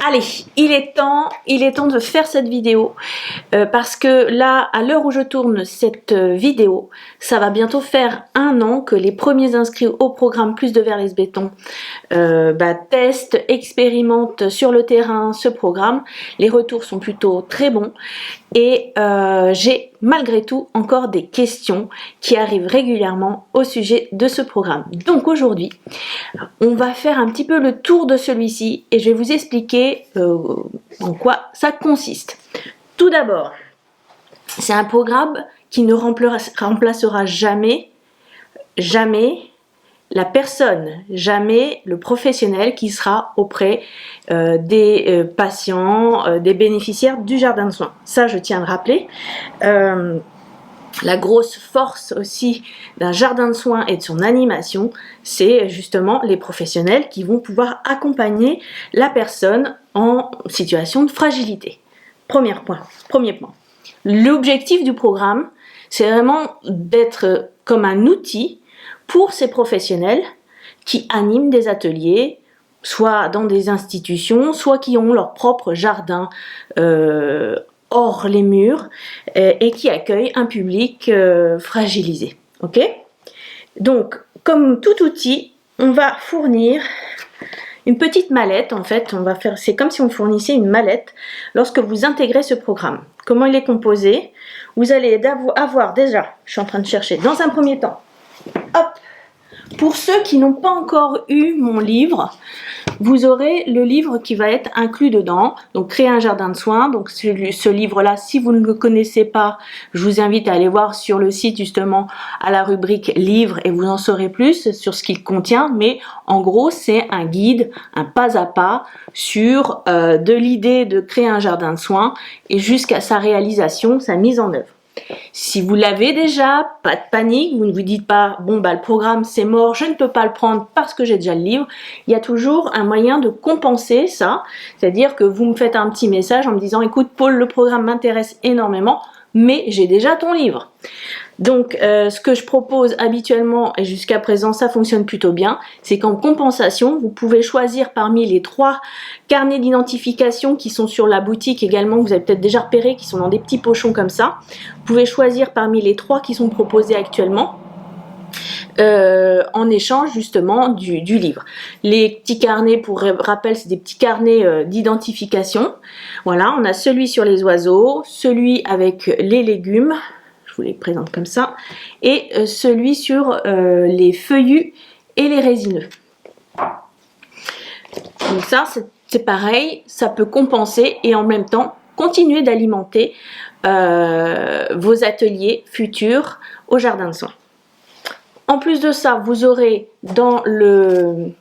Allez, il est temps de faire cette vidéo parce que là, à l'heure où je tourne cette vidéo, ça va bientôt faire 1 an que les premiers inscrits au programme Plus de verre laisse béton testent, expérimentent sur le terrain ce programme. Les retours sont plutôt très bons et j'ai malgré tout encore des questions qui arrivent régulièrement au sujet de ce programme. Donc aujourd'hui, on va faire un petit peu le tour de celui-ci et je vais vous expliquer en quoi ça consiste. Tout d'abord, c'est un programme qui ne remplacera jamais la personne, jamais le professionnel qui sera auprès des patients, des bénéficiaires du jardin de soins. Ça, je tiens à le rappeler. La grosse force aussi d'un jardin de soins et de son animation, c'est justement les professionnels qui vont pouvoir accompagner la personne en situation de fragilité. Premier point. L'objectif du programme, c'est vraiment d'être comme un outil pour ces professionnels qui animent des ateliers, soit dans des institutions, soit qui ont leur propre jardin hors les murs et qui accueillent un public fragilisé. Ok ? Donc, comme tout outil, on va fournir une petite mallette. En fait, c'est comme si on fournissait une mallette lorsque vous intégrez ce programme. Comment il est composé ? Vous allez avoir déjà, je suis en train de chercher, dans un premier temps, hop, pour ceux qui n'ont pas encore eu mon livre, vous aurez le livre qui va être inclus dedans, donc Créer un jardin de soins. Donc ce livre-là, si vous ne le connaissez pas, je vous invite à aller voir sur le site justement à la rubrique livres et vous en saurez plus sur ce qu'il contient. Mais en gros, c'est un guide, un pas à pas sur de l'idée de créer un jardin de soins et jusqu'à sa réalisation, sa mise en œuvre. Si vous l'avez déjà, pas de panique, vous ne vous dites pas « bon le programme c'est mort, je ne peux pas le prendre parce que j'ai déjà le livre ». Il y a toujours un moyen de compenser ça, c'est-à-dire que vous me faites un petit message en me disant « écoute Paul, le programme m'intéresse énormément, mais j'ai déjà ton livre ». Donc ce que je propose habituellement et jusqu'à présent ça fonctionne plutôt bien, c'est qu'en compensation vous pouvez choisir parmi les 3 carnets d'identification qui sont sur la boutique également, que vous avez peut-être déjà repéré, qui sont dans des petits pochons comme ça. Vous pouvez choisir parmi les 3 qui sont proposés actuellement en échange justement du livre. Les petits carnets, pour rappel, c'est des petits carnets d'identification. Voilà, on a celui sur les oiseaux, celui avec les légumes, je vous les présente comme ça, et celui sur les feuillus et les résineux. Donc ça, c'est pareil, ça peut compenser et en même temps continuer d'alimenter vos ateliers futurs au jardin de soins. En plus de ça, vous aurez dans le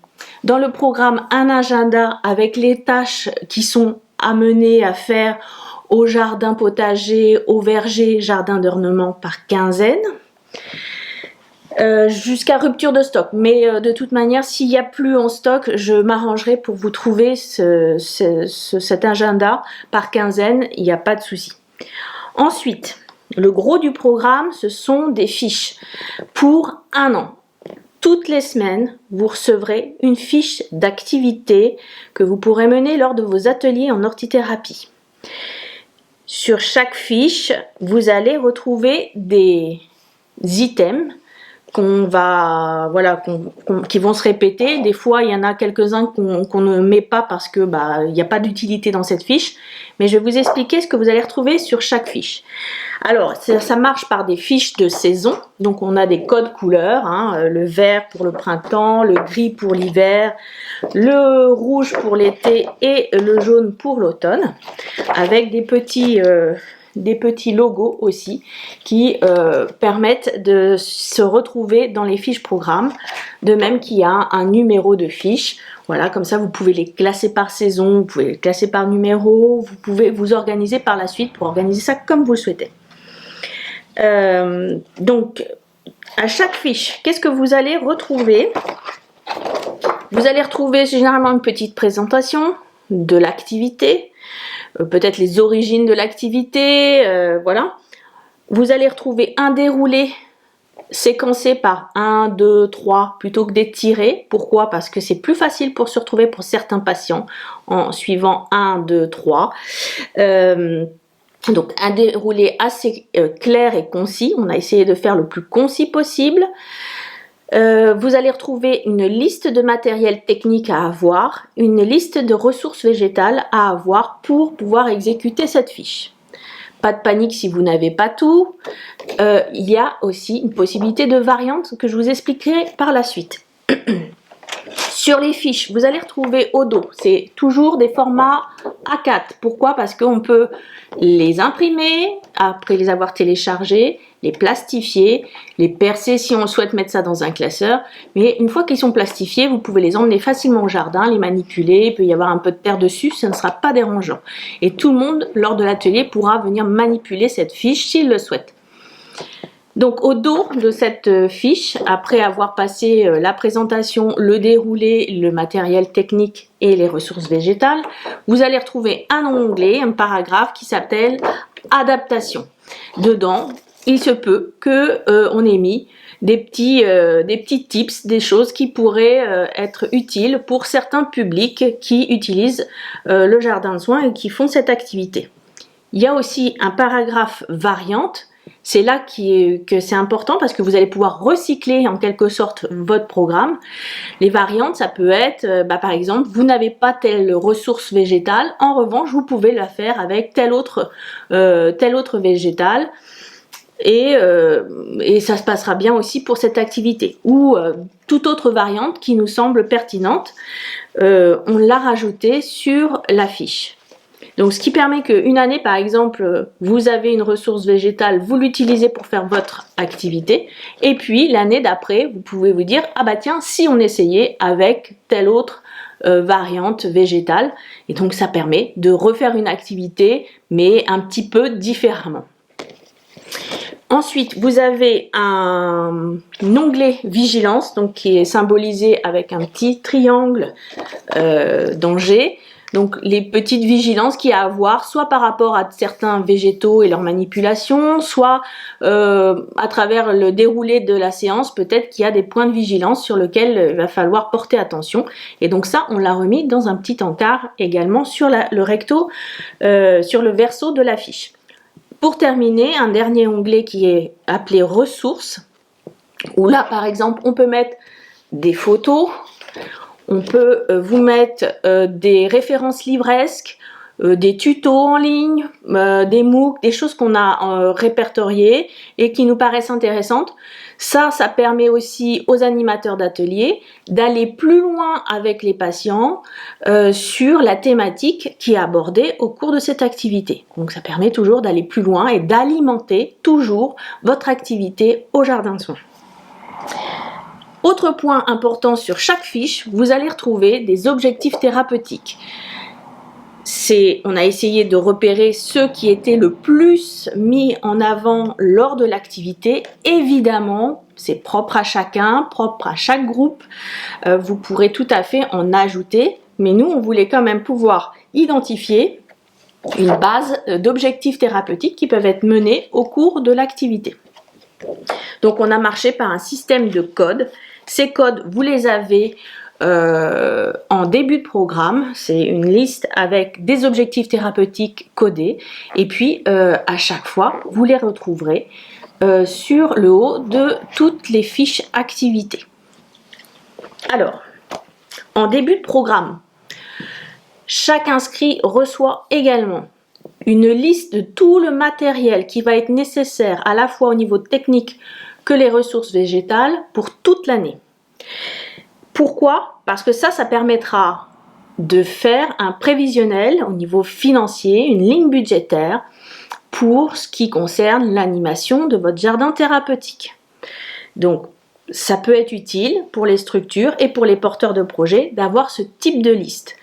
programme un agenda avec les tâches qui sont amenées à faire au jardin potager, au verger, jardin d'ornement par quinzaine, jusqu'à rupture de stock. Mais de toute manière, s'il n'y a plus en stock, je m'arrangerai pour vous trouver cet agenda par quinzaine, il n'y a pas de souci. Ensuite, le gros du programme, ce sont des fiches pour 1 an. Toutes les semaines, vous recevrez une fiche d'activité que vous pourrez mener lors de vos ateliers en hortithérapie. Sur chaque fiche, vous allez retrouver des items qui vont se répéter. Des fois, il y en a quelques-uns qu'on ne met pas parce que il n'y a pas d'utilité dans cette fiche. Mais je vais vous expliquer ce que vous allez retrouver sur chaque fiche. Alors, ça marche par des fiches de saison. Donc, on a des codes couleurs, le vert pour le printemps, le gris pour l'hiver, le rouge pour l'été et le jaune pour l'automne, avec des petits logos aussi qui permettent de se retrouver dans les fiches programmes, de même qu'il y a un numéro de fiche. Voilà, comme ça vous pouvez les classer par saison, vous pouvez les classer par numéro, vous pouvez vous organiser par la suite pour organiser ça comme vous le souhaitez. Donc, à chaque fiche, qu'est-ce que vous allez retrouver ? Vous allez retrouver généralement une petite présentation de l'activité, peut-être les origines de l'activité, voilà. Vous allez retrouver un déroulé séquencer par 1, 2, 3 plutôt que d'étirer. Pourquoi? Parce que c'est plus facile pour se retrouver pour certains patients en suivant 1, 2, 3. Donc un déroulé assez clair et concis. On a essayé de faire le plus concis possible. Vous allez retrouver une liste de matériel technique à avoir, une liste de ressources végétales à avoir pour pouvoir exécuter cette fiche. Pas de panique si vous n'avez pas tout. Il y a aussi une possibilité de variante que je vous expliquerai par la suite. Sur les fiches, vous allez retrouver au dos, c'est toujours des formats A4. Pourquoi? Parce qu'on peut les imprimer après les avoir téléchargés, les plastifier, les percer si on souhaite mettre ça dans un classeur. Mais une fois qu'ils sont plastifiés, vous pouvez les emmener facilement au jardin, les manipuler, il peut y avoir un peu de terre dessus, ça ne sera pas dérangeant. Et tout le monde, lors de l'atelier, pourra venir manipuler cette fiche s'il le souhaite. Donc au dos de cette fiche, après avoir passé la présentation, le déroulé, le matériel technique et les ressources végétales, vous allez retrouver un onglet, un paragraphe qui s'appelle « Adaptation ». Dedans, il se peut qu'on ait mis des petits tips, des choses qui pourraient être utiles pour certains publics qui utilisent le jardin de soins et qui font cette activité. Il y a aussi un paragraphe variante. C'est là que c'est important parce que vous allez pouvoir recycler en quelque sorte votre programme. Les variantes, ça peut être, par exemple, vous n'avez pas telle ressource végétale, en revanche, vous pouvez la faire avec tel autre végétal et ça se passera bien aussi pour cette activité. Ou toute autre variante qui nous semble pertinente, on l'a rajoutée sur la fiche. Donc, ce qui permet qu'une année, par exemple, vous avez une ressource végétale, vous l'utilisez pour faire votre activité. Et puis, l'année d'après, vous pouvez vous dire, ah bah tiens, si on essayait avec telle autre variante végétale. Et donc, ça permet de refaire une activité, mais un petit peu différemment. Ensuite, vous avez un onglet vigilance, donc qui est symbolisé avec un petit triangle danger. Donc les petites vigilances qu'il y a à avoir, soit par rapport à certains végétaux et leur manipulation, soit à travers le déroulé de la séance, peut-être qu'il y a des points de vigilance sur lesquels il va falloir porter attention. Et donc ça, on l'a remis dans un petit encart également sur le recto, sur le verso de la fiche. Pour terminer, un dernier onglet qui est appelé ressources, où là par exemple on peut mettre des photos. On peut vous mettre des références livresques, des tutos en ligne, des MOOC, des choses qu'on a répertoriées et qui nous paraissent intéressantes. Ça permet aussi aux animateurs d'atelier d'aller plus loin avec les patients sur la thématique qui est abordée au cours de cette activité. Donc ça permet toujours d'aller plus loin et d'alimenter toujours votre activité au jardin de soins. Autre point important sur chaque fiche, vous allez retrouver des objectifs thérapeutiques. On a essayé de repérer ceux qui étaient le plus mis en avant lors de l'activité. Évidemment, c'est propre à chacun, propre à chaque groupe. Vous pourrez tout à fait en ajouter, mais nous, on voulait quand même pouvoir identifier une base d'objectifs thérapeutiques qui peuvent être menés au cours de l'activité. Donc, on a marché par un système de codes. Ces codes, vous les avez en début de programme. C'est une liste avec des objectifs thérapeutiques codés. Et puis, à chaque fois, vous les retrouverez sur le haut de toutes les fiches activités. Alors, en début de programme, chaque inscrit reçoit également une liste de tout le matériel qui va être nécessaire à la fois au niveau technique que les ressources végétales pour toute l'année. Pourquoi? Parce que ça permettra de faire un prévisionnel au niveau financier, une ligne budgétaire pour ce qui concerne l'animation de votre jardin thérapeutique. Donc, ça peut être utile pour les structures et pour les porteurs de projets d'avoir ce type de liste.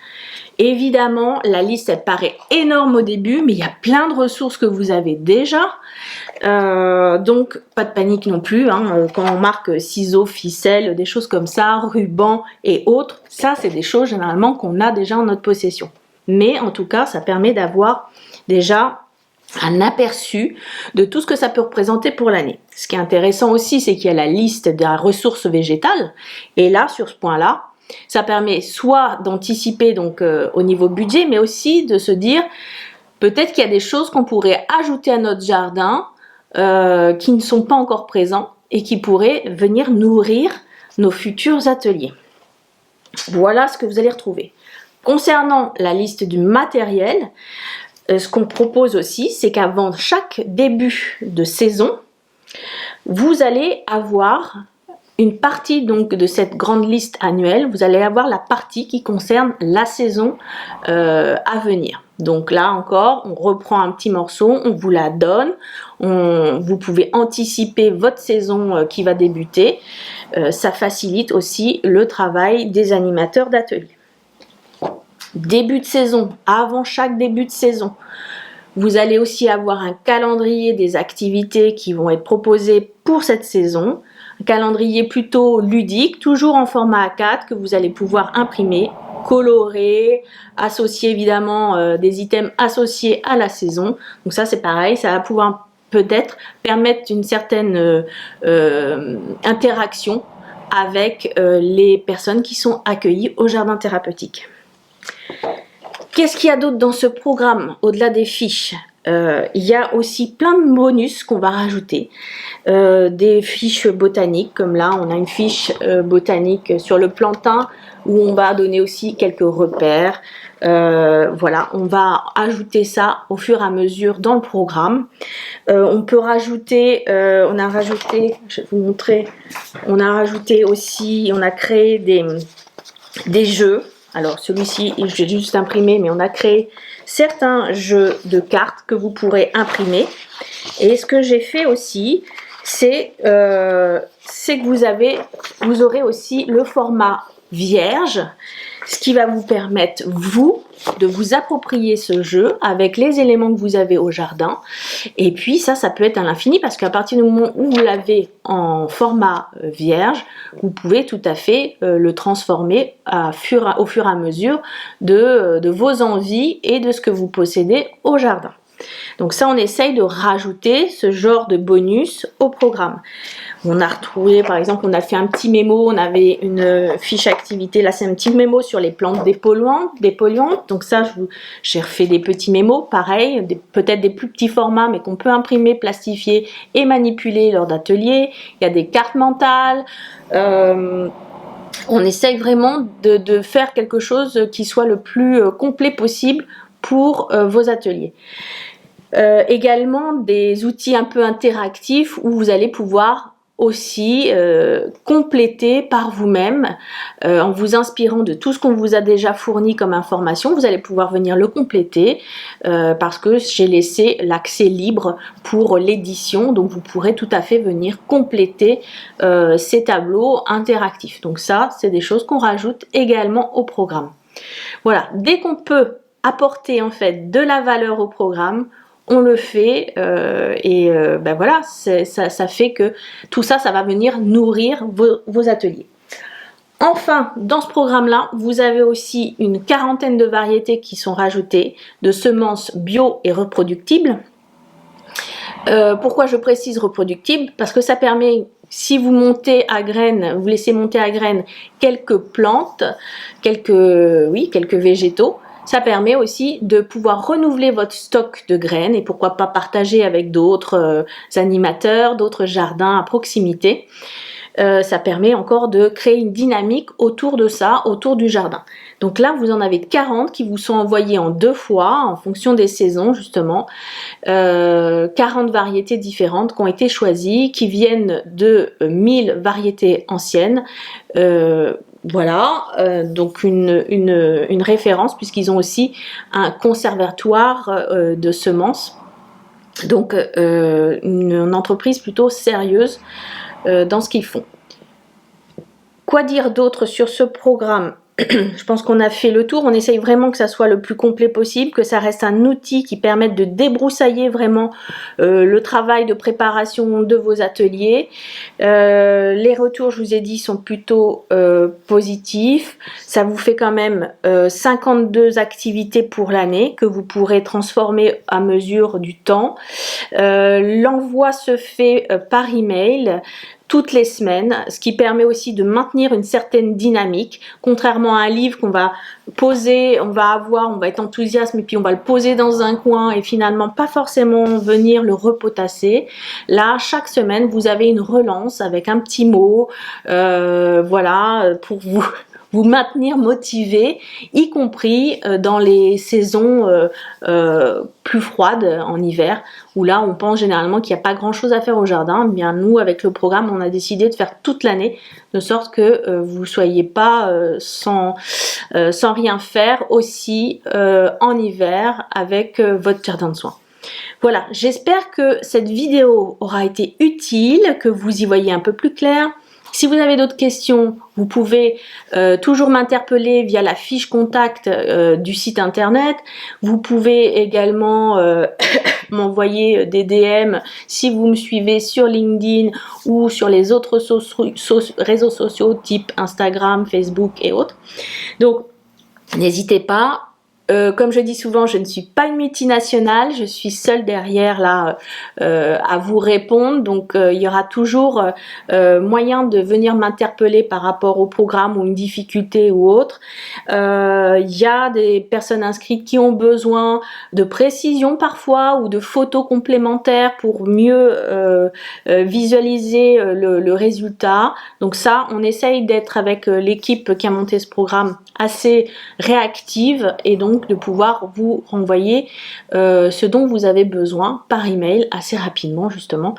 Évidemment, la liste, elle paraît énorme au début, mais il y a plein de ressources que vous avez déjà. Donc, pas de panique non plus. Quand on marque ciseaux, ficelles, des choses comme ça, rubans et autres, ça, c'est des choses généralement qu'on a déjà en notre possession. Mais en tout cas, ça permet d'avoir déjà un aperçu de tout ce que ça peut représenter pour l'année. Ce qui est intéressant aussi, c'est qu'il y a la liste des ressources végétales. Et là, sur ce point-là, ça permet soit d'anticiper donc au niveau budget, mais aussi de se dire peut-être qu'il y a des choses qu'on pourrait ajouter à notre jardin qui ne sont pas encore présents et qui pourraient venir nourrir nos futurs ateliers. Voilà ce que vous allez retrouver. Concernant la liste du matériel, ce qu'on propose aussi, c'est qu'avant chaque début de saison, vous allez avoir une partie donc de cette grande liste annuelle, vous allez avoir la partie qui concerne la saison à venir. Donc là encore, on reprend un petit morceau, on vous la donne, vous pouvez anticiper votre saison qui va débuter. Ça facilite aussi le travail des animateurs d'ateliers. Début de saison, avant chaque début de saison, vous allez aussi avoir un calendrier des activités qui vont être proposées pour cette saison. Un calendrier plutôt ludique, toujours en format A4 que vous allez pouvoir imprimer, colorer, associer évidemment des items associés à la saison. Donc ça c'est pareil, ça va pouvoir peut-être permettre une certaine interaction avec les personnes qui sont accueillies au jardin thérapeutique. Qu'est-ce qu'il y a d'autre dans ce programme au-delà des fiches? Il y a aussi plein de bonus qu'on va rajouter, des fiches botaniques, comme là on a une fiche botanique sur le plantain où on va donner aussi quelques repères. Voilà, on va ajouter ça au fur et à mesure dans le programme. On peut rajouter, on a rajouté, je vais vous montrer, on a rajouté aussi, on a créé des jeux. Alors celui-ci, j'ai juste imprimé, mais on a créé certains jeux de cartes que vous pourrez imprimer. Et ce que j'ai fait aussi, c'est que vous aurez aussi le format vierge, ce qui va vous permettre, vous, de vous approprier ce jeu avec les éléments que vous avez au jardin. Et puis ça peut être à l'infini parce qu'à partir du moment où vous l'avez en format vierge, vous pouvez tout à fait le transformer au fur et à mesure de vos envies et de ce que vous possédez au jardin. Donc ça, on essaye de rajouter ce genre de bonus au programme. On a retrouvé, par exemple, on a fait un petit mémo, on avait une fiche activité, là c'est un petit mémo sur les plantes dépolluantes. Donc ça, j'ai refait des petits mémos, pareil, peut-être des plus petits formats, mais qu'on peut imprimer, plastifier et manipuler lors d'ateliers. Il y a des cartes mentales. On essaye vraiment de faire quelque chose qui soit le plus complet possible pour vos ateliers. Également des outils un peu interactifs où vous allez pouvoir aussi compléter par vous-même en vous inspirant de tout ce qu'on vous a déjà fourni comme information. Vous allez pouvoir venir le compléter parce que j'ai laissé l'accès libre pour l'édition, donc vous pourrez tout à fait venir compléter ces tableaux interactifs. Donc ça, c'est des choses qu'on rajoute également au programme. Voilà, dès qu'on peut apporter en fait de la valeur au programme, on le fait ben voilà, ça fait que tout ça, ça va venir nourrir vos ateliers. Enfin, dans ce programme-là, vous avez aussi une quarantaine de variétés qui sont rajoutées de semences bio et reproductibles. Pourquoi je précise reproductibles? Parce que ça permet, si vous montez à graines, vous laissez monter à graines quelques plantes, quelques végétaux, ça permet aussi de pouvoir renouveler votre stock de graines et pourquoi pas partager avec d'autres animateurs, d'autres jardins à proximité. Ça permet encore de créer une dynamique autour de ça, autour du jardin. Donc là, vous en avez 40 qui vous sont envoyés en 2 fois, en fonction des saisons justement. 40 variétés différentes qui ont été choisies, qui viennent de 1000 variétés anciennes. Voilà, donc une référence puisqu'ils ont aussi un conservatoire de semences. Donc une entreprise plutôt sérieuse dans ce qu'ils font. Quoi dire d'autre sur ce programme? je pense qu'on a fait le tour. On essaye vraiment que ça soit le plus complet possible, que ça reste un outil qui permette de débroussailler vraiment le travail de préparation de vos ateliers. Les retours, je vous ai dit, sont plutôt positifs. Ça vous fait quand même 52 activités pour l'année que vous pourrez transformer à mesure du temps. L'envoi se fait par email toutes les semaines, ce qui permet aussi de maintenir une certaine dynamique, contrairement à un livre qu'on va poser, on va être enthousiaste, et puis on va le poser dans un coin et finalement pas forcément venir le repotasser. Là, chaque semaine, vous avez une relance avec un petit mot, voilà, pour vous maintenir motivé, y compris dans les saisons plus froides en hiver, où là on pense généralement qu'il n'y a pas grand chose à faire au jardin. Eh bien nous, avec le programme, on a décidé de faire toute l'année, de sorte que vous ne soyez pas sans rien faire aussi en hiver avec votre jardin de soins. Voilà, j'espère que cette vidéo aura été utile, que vous y voyez un peu plus clair. Si vous avez d'autres questions, vous pouvez toujours m'interpeller via la fiche contact du site internet. Vous pouvez également m'envoyer des DM si vous me suivez sur LinkedIn ou sur les autres réseaux sociaux type Instagram, Facebook et autres. Donc, n'hésitez pas. Comme je dis souvent, je ne suis pas une multinationale, je suis seule derrière là à vous répondre, donc il y aura toujours moyen de venir m'interpeller par rapport au programme ou une difficulté ou autre. Il y a des personnes inscrites qui ont besoin de précision parfois ou de photos complémentaires pour mieux visualiser le résultat. Donc ça, on essaye d'être avec l'équipe qui a monté ce programme assez réactive et donc de pouvoir vous renvoyer ce dont vous avez besoin par email assez rapidement justement.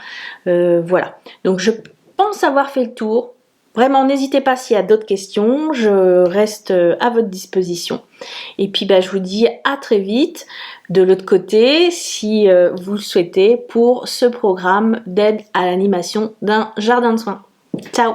Voilà, donc je pense avoir fait le tour. Vraiment, n'hésitez pas s'il y a d'autres questions, je reste à votre disposition. Et puis je vous dis à très vite de l'autre côté si vous le souhaitez pour ce programme d'aide à l'animation d'un jardin de soins. Ciao!